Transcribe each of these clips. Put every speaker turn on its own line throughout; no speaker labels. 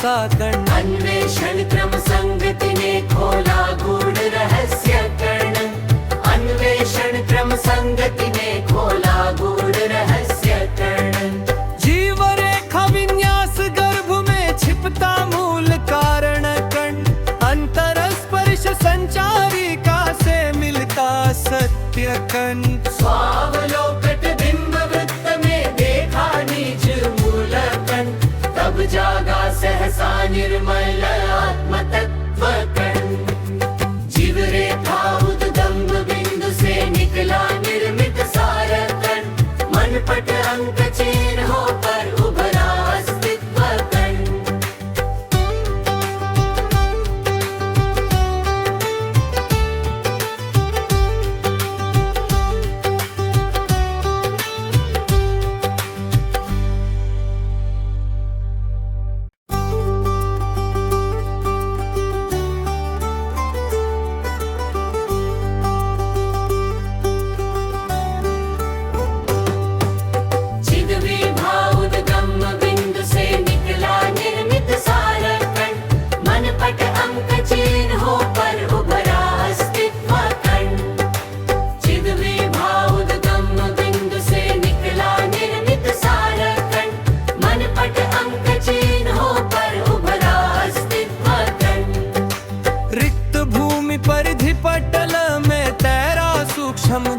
जिज्ञासा कर्ण
अन्वेषण क्रम संगति ने खोला गूढ़ रहस्य कर्ण अन्वेषण क्रम संगति ने खोला गूढ़ रहस्य कर्ण
जीव रेखा विन्यास गर्भ में छिपता मूल कारण कर्ण अंतर स्पर्श संचारी का से मिलता सत्य कर्ण
स्वावलोकट बिंब वृत्त में देखा निज मूल कर्ण तब जागा सहसा निर्मल आत्म तत्व कर्ण जीव रेखा उद्गम बिंदु से निकला निर्मित सार कर्ण मन पट अंक चिन्हों पर उभरा अस्तित्व कर्ण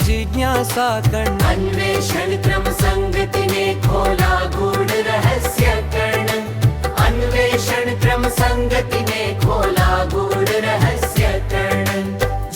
जिज्ञासा कर्ण
अन्वेषण क्रम संगति ने खोला गूढ़ रहस्य कर्ण अन्वेषण क्रम संगति ने खोला गूढ़ रहस्य कर्ण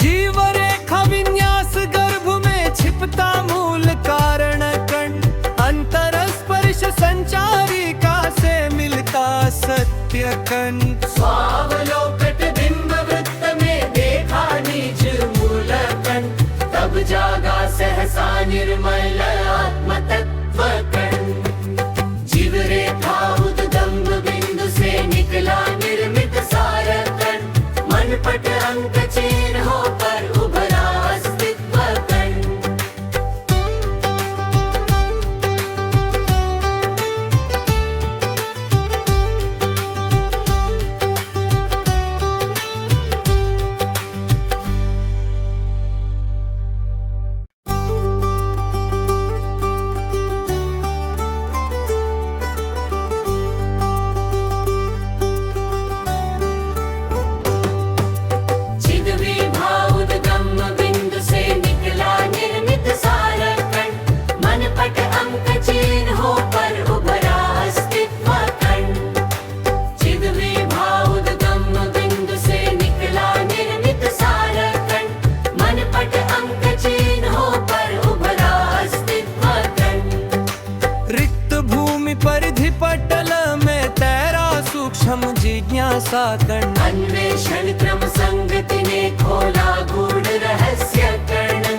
जीव रेखा विन्यास गर्भ में छिपता मूल कारण कर्ण अंतर स्पर्श संचारी का से मिलता सत्य कर्ण
स्वावलोकट बिंब वृत्त में देखा निज मूल कर्ण तब जागा सहसा निर्मल आत्म तत्व कर्ण जीव रेखा उद्गम बिंदु से निकला निर्मित सार कर्ण मन पट अंक चिन्हों पर उभरा अस्तित्व कर्ण
जिज्ञासा कर्ण
अन्वेषण क्रम संगति ने खोला गूढ़ रहस्य कर्ण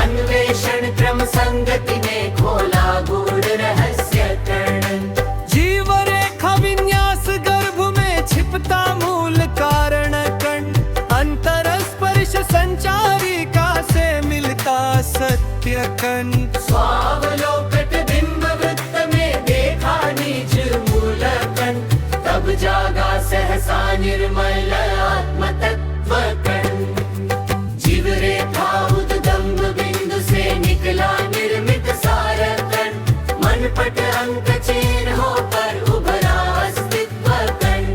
अन्वेषण क्रम संगति ने खोला गूढ़ रहस्य कर्ण
जीव रेखा विन्यास गर्भ में छिपता मूल कारण कर्ण अंतर स्पर्श संचारी का से मिलता सत्य कर्ण
स्वावलोकट बिंब वृत्त में देखा निज मूल कर्ण तब जागा सहसा निर्मल आत्म तत्व कर्ण जीव रेखा उद्गम बिंदु से निकला निर्मित सार कर्ण मन पट अंक चिन्हों पर उभरा अस्तित्व कर्ण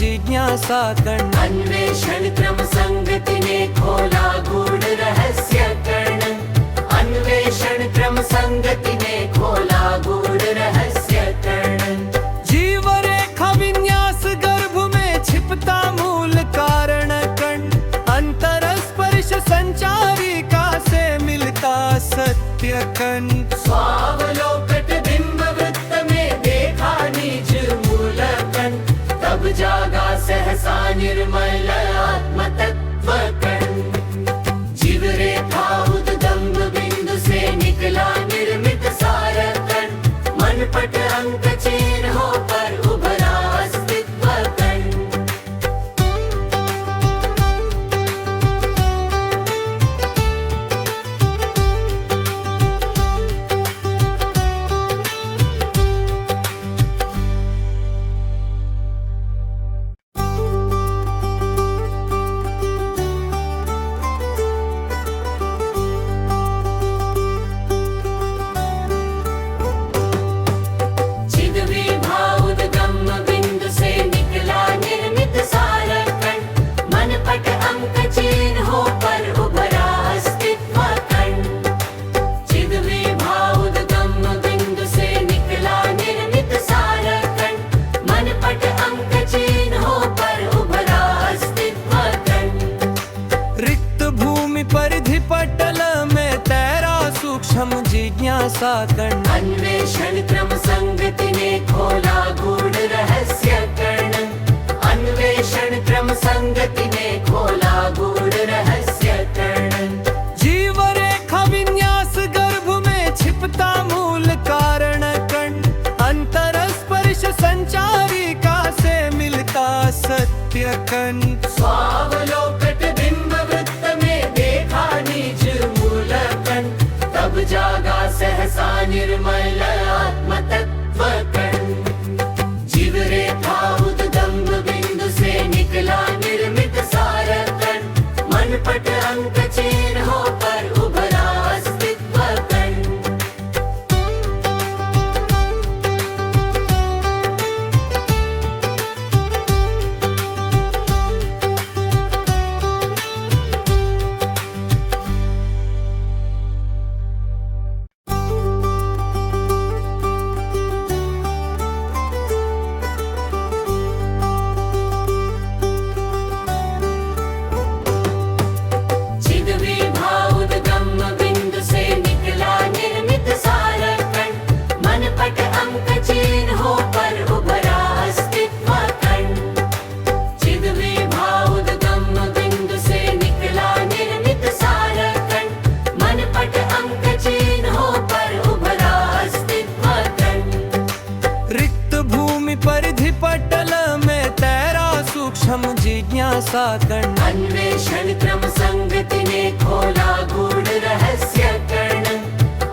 जिज्ञासा कर्ण
अन्वेषण क्रम संगति ने खोला गूढ़ रहस्य कर्ण
कण।
स्वावलोकट बिंब वृत्त में देखा निज मूल कण, तब जागा सहसा निर्मल आत्म तत्व कण। जीव रेखा उद्गम बिंदु से निकला निर्मित सार कण, मन पट अंक चिन्हों पर उभरा अस्तित्व कण।
परिधि पटल में तैरा सूक्ष्म जिज्ञासा कण।
अन्वेषण क्रम संगति ने खोला गूढ़ रहस्य कण। अन्वेषण क्रम संगति ने खोला गूढ़ रहस्य कण।
जीव रेखा विन्यास गर्भ में छिपता मूल कारण कण। अंतर स्पर्श संचारिका से मिलता सत्य कण।
स्वावलोकट बिंब वृत्त में देखा निज मूल कण, तब जागा सहसा निर्मल आत्म तत्व कण। जीव रेखा उद्गम बिंदु से निकला निर्मित सार कण, मन पट अंक चिन्हों पर उभरा अस्तित्व कण।
परिधि पटल में तैरा सूक्ष्म जिज्ञासा कण।
अन्वेषण क्रम संगति ने खोला गूढ़ रहस्य कण।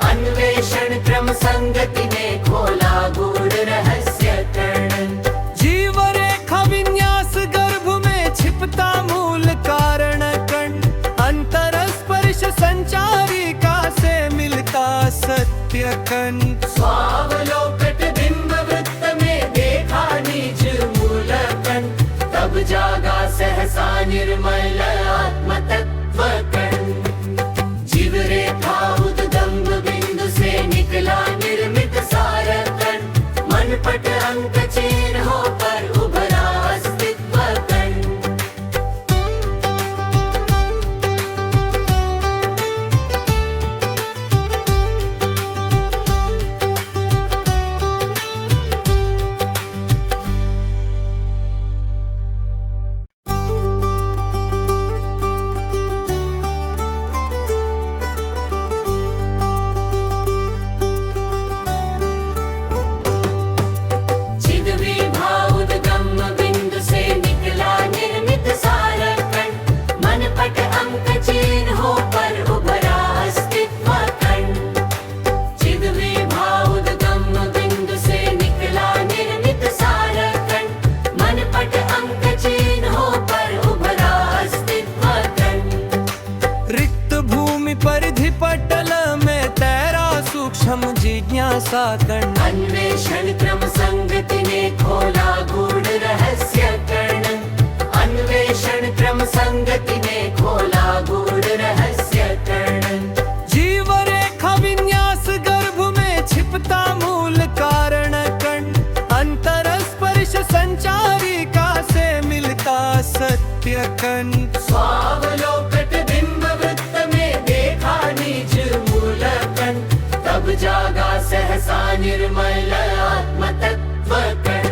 अन्वेषण क्रम संगति ने खोला गूढ़ रहस्य कण।
जीव रेखा विन्यास गर्भ में छिपता मूल कारण कण। अंतर स्पर्श संचारिका से मिलता सत्य कण।
स्वावलोकट बिंब वृत्त में देखा निज मूल कण, तब जागा सहसा निर्मल आत्म तत्व कण। जीव रेखा उद्गम बिंदु से निकला निर्मित सार कण, मन पट अंक चिन्हों पर उभरा अस्तित्व कण।
परिधि पटल में तैरा सूक्ष्म जिज्ञासा कण।
अन्वेषण क्रम संगति ने खोला गूढ़ रहस्य कण। अन्वेषण क्रम संगति ने खोला गूढ़ रहस्य कण।
जीव रेखा विन्यास गर्भ में छिपता मूल कारण कण। अंतर स्पर्श संचारिका से मिलता सत्य कण।
स्वावलोकट बिंब वृत्त में देखा निज मूल कण, सहसा निर्मल आत्मतत्व कण।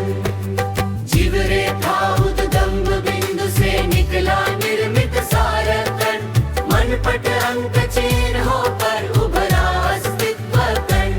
जीव रेखा उद्गम बिंदु से निकला निर्मित सार कण। मन पट अंक चिन्हों पर उभरा अस्तित्व कण।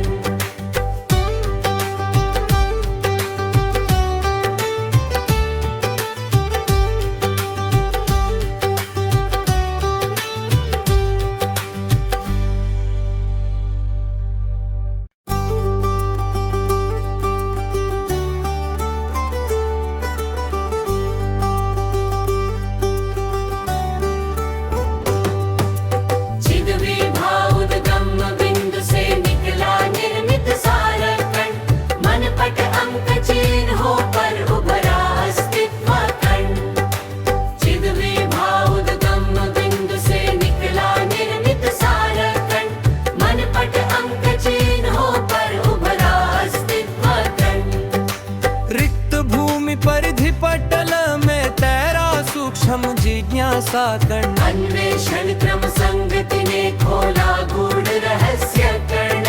परिधि पटल में तैरा सूक्ष्म जिज्ञासा कण।
अन्वेषण क्रम संगति ने खोला गूढ़ रहस्य कण।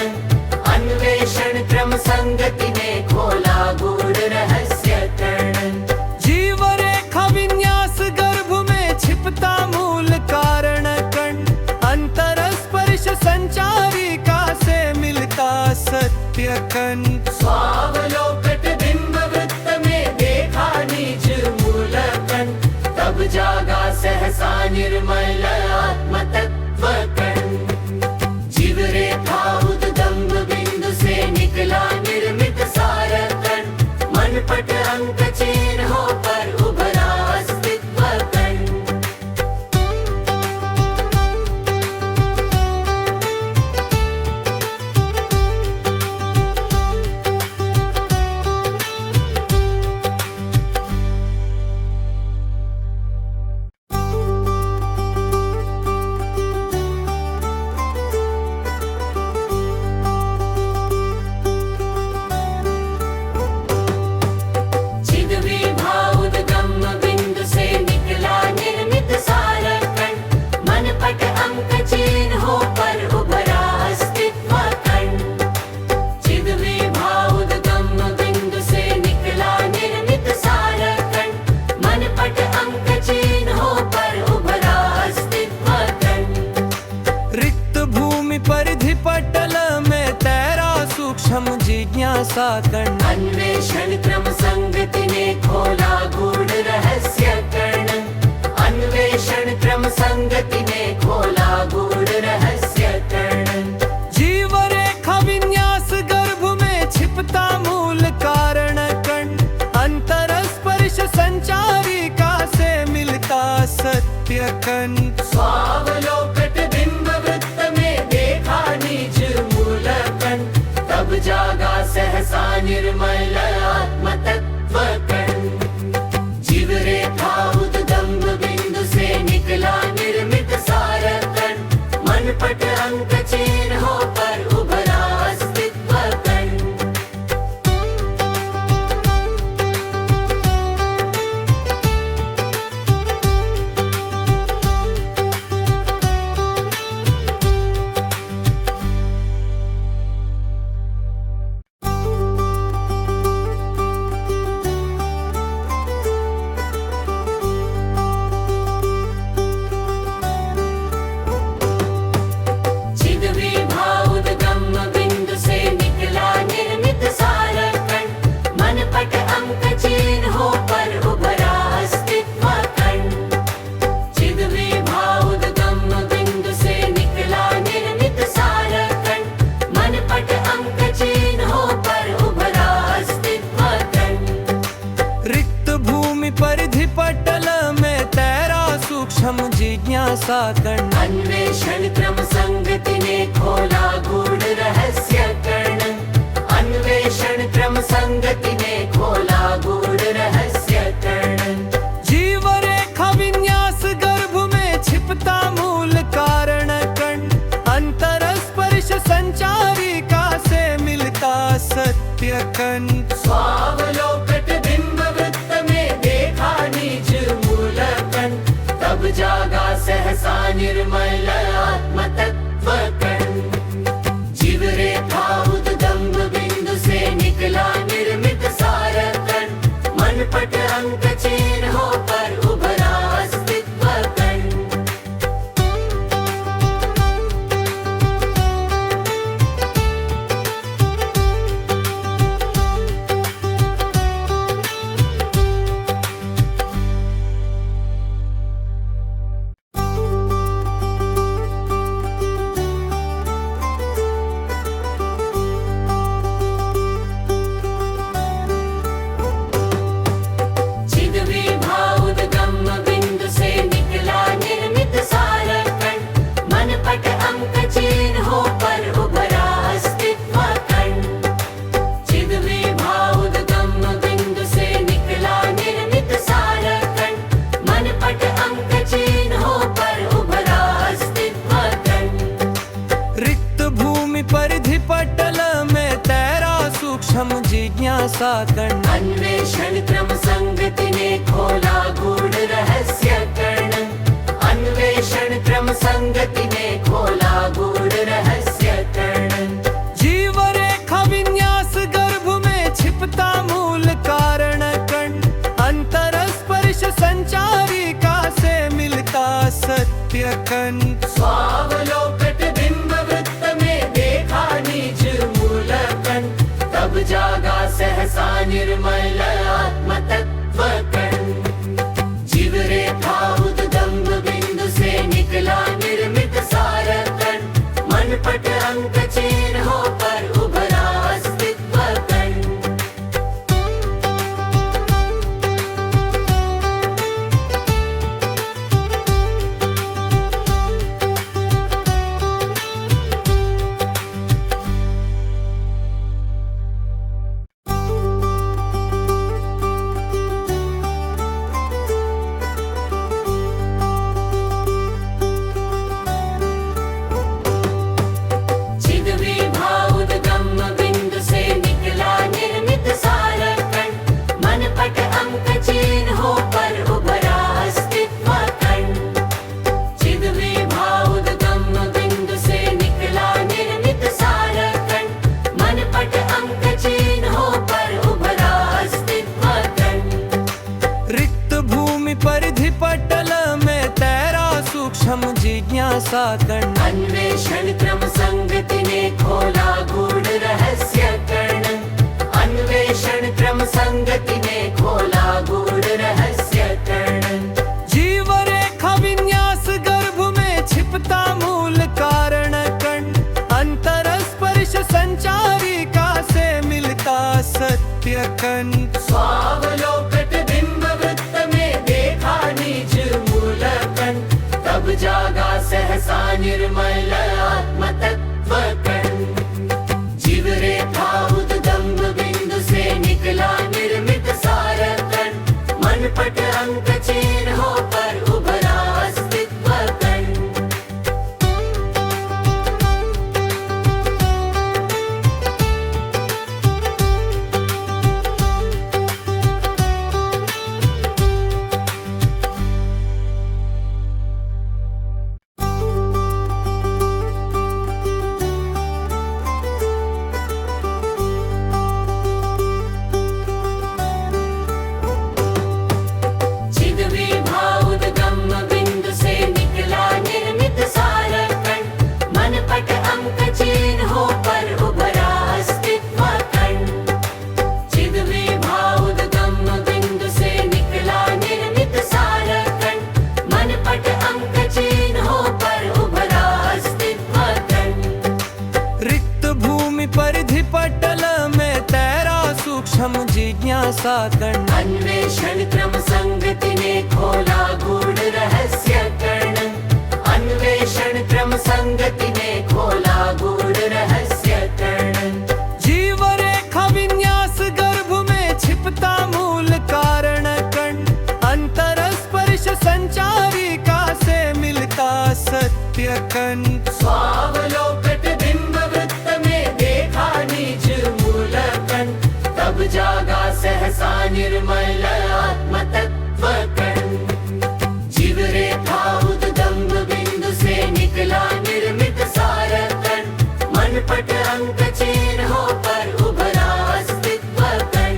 अन्वेषण क्रम संगति ने खोला गूढ़ रहस्य कण।
जीव रेखा विन्यास गर्भ में छिपता मूल कारण कण। अंतर स्पर्श संचारिका से मिलता सत्य कण।
स्वावलोकट बिंब वृत्त में देखा निज मूल कण। तब जागा सहसा निर्मल आत्मतत्व कण। जीव रेखा उद्गम बिंदु से निकला निर्मित सार कण। मन पट अंक चिन्हों पर उभरा अस्तित्व कण।
परिधि पटल में तैरा सूक्ष्म जिज्ञासा कण।
अन्वेषण क्रम संगति ने खोला गूढ़ रहस्य कण। अन्वेषण क्रम संगति ने खोला गूढ़ रहस्य कण।
जीव रेखा विन्यास गर्भ में छिपता मूल कारण कण। अंतर स्पर्श संचारिका से मिलता सत्य कण।
स्वावलोकट बिंब वृत्त में देखा निज मूल कण। तब जागा सहसा निर्मल आत्मतत्व कण। जीव रेखा उद्गम बिंदु से निकला निर्मित सार कण। मन पट अंक चिन्हों पर उभरा अस्तित्व कण।
परिधि पटल में तैरा सूक्ष्म जिज्ञासा कण।
अन्वेषण क्रम संगति ने खोला गूढ़ रहस्य कण। अन्वेषण क्रम संगति ने खोला गूढ़ रहस्य कण।
जीव रेखा विन्यास गर्भ में छिपता मूल कारण कण। अंतर स्पर्श संचारिका से मिलता सत्य कण।
स्वावलोकट बिंब वृत्त में देखा निज मूल कण। तब जागा सहसा निर्मल आत्मतत्व कण। जीव रेखा उद्गम मनपट अंक चिन्हों पर उभरा अस्तित्व कण।
पटल में तैरा सूक्ष्म जिज्ञासा कण।
अन्वेषण क्रम संगति ने खोला गूढ़ रहस्य कण। अन्वेषण क्रम संगति ने खोला गूढ़ रहस्य कण।
जीव रेखा विन्यास गर्भ में छिपता मूल कारण कण। अंतर स्पर्श संचारिका से मिलता सत्य कण।
स्वावलोकट बिंब वृत्त में देखा निज मूल कण। तब जागा सहसा निर्मल आत्म तत्व कण। जीव रेखा उद्गम बिंदु से निकला निर्मित सार कण। मनपट अंक चिन्हों पर उभरा अस्तित्व कण।
पटल में तैरा सूक्ष्म जिज्ञासा कण।
अन्वेषण क्रम संगति ने खोला गूढ़ रहस्य कण। अन्वेषण क्रम संगति ने खोला गूढ़ रहस्य कण।
जीव रेखा विन्यास गर्भ में छिपता मूल कारण कण। अंतर स्पर्श संचारिका से मिलता सत्य कण।
स्वावलोकट बिंब वृत्त में देखा निज मूल कण। तब जागा सहसा निर्मल आत्म तत्व कण। जीव रेखा उद्गम बिंदु से निकला निर्मित सार कण। मनपट अंक चिन्हों पर उभरा अस्तित्व कण।
पटल में तैरा सूक्ष्म जिज्ञासा कण।
अन्वेषण क्रम संगति ने खोला गूढ़ रहस्य कण। अन्वेषण क्रम संगति ने खोला गूढ़ रहस्य कण।
जीव रेखा विन्यास गर्भ में छिपता मूल कारण कण। अंतर स्पर्श संचारिका से मिलता सत्य कण।
स्वावलोकट बिंब वृत्त में देखा निज मूल कण। तब जागा सहसा निर्मल आत्म तत्व कण। जीव रेखा उद्गम बिंदु से निकला निर्मित सार कण। मनपट अंक चिन्हों पर उभरा अस्तित्व कण।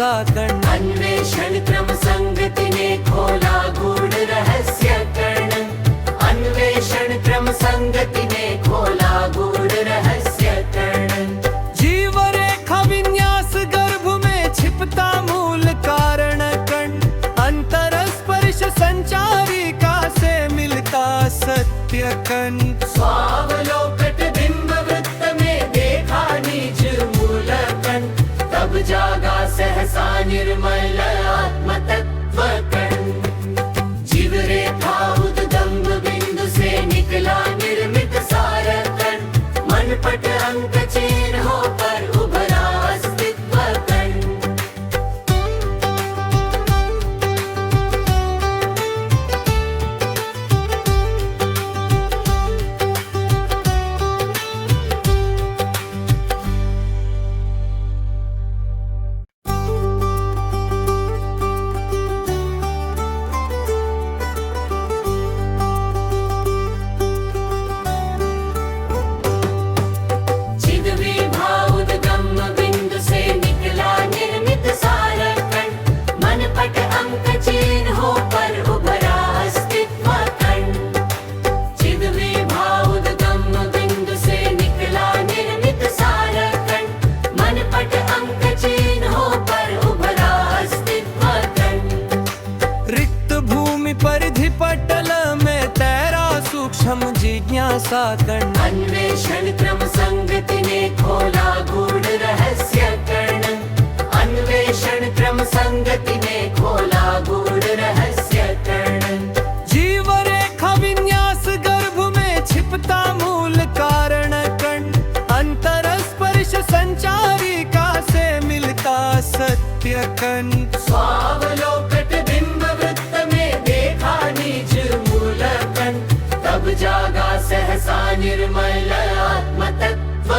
जिज्ञासा कण
अन्वेषण क्रम संगति ने खोला गूढ़ रहस्य कण अन्वेषण क्रम संगति ने खोला गूढ़ रहस्य कण
जीव रेखा विन्यास गर्भ में छिपता मूल कारण कण अंतर स्पर्श संचारिका से मिलता सत्य कण
स्वावलोकट बिंब वृत्त में देखा निज मूल कण तब जागा सहसा निर्मल आत्म तत्व कण जीव रेखा उद्गम बिंदु से निकला निर्मित सार कण मन पट अंक चिन्हों पर उभरा अस्तित्व कण
परिधि पटल में तैरा सूक्ष्म जिज्ञासा कण
अन्वेषण क्रम संगति ने खोला गूढ़ रहस्य कण अन्वेषण क्रम संगति ने खोला गूढ़ रहस्य कण
जीव रेखा विन्यास गर्भ में छिपता मूल कारण कण अंतर स्पर्श संचारिका से मिलता सत्य कण
स्वावलोकट बिंब वृत्त में देखा निज मूल कण तब जागा सहसा निर्मल आत्म तत्व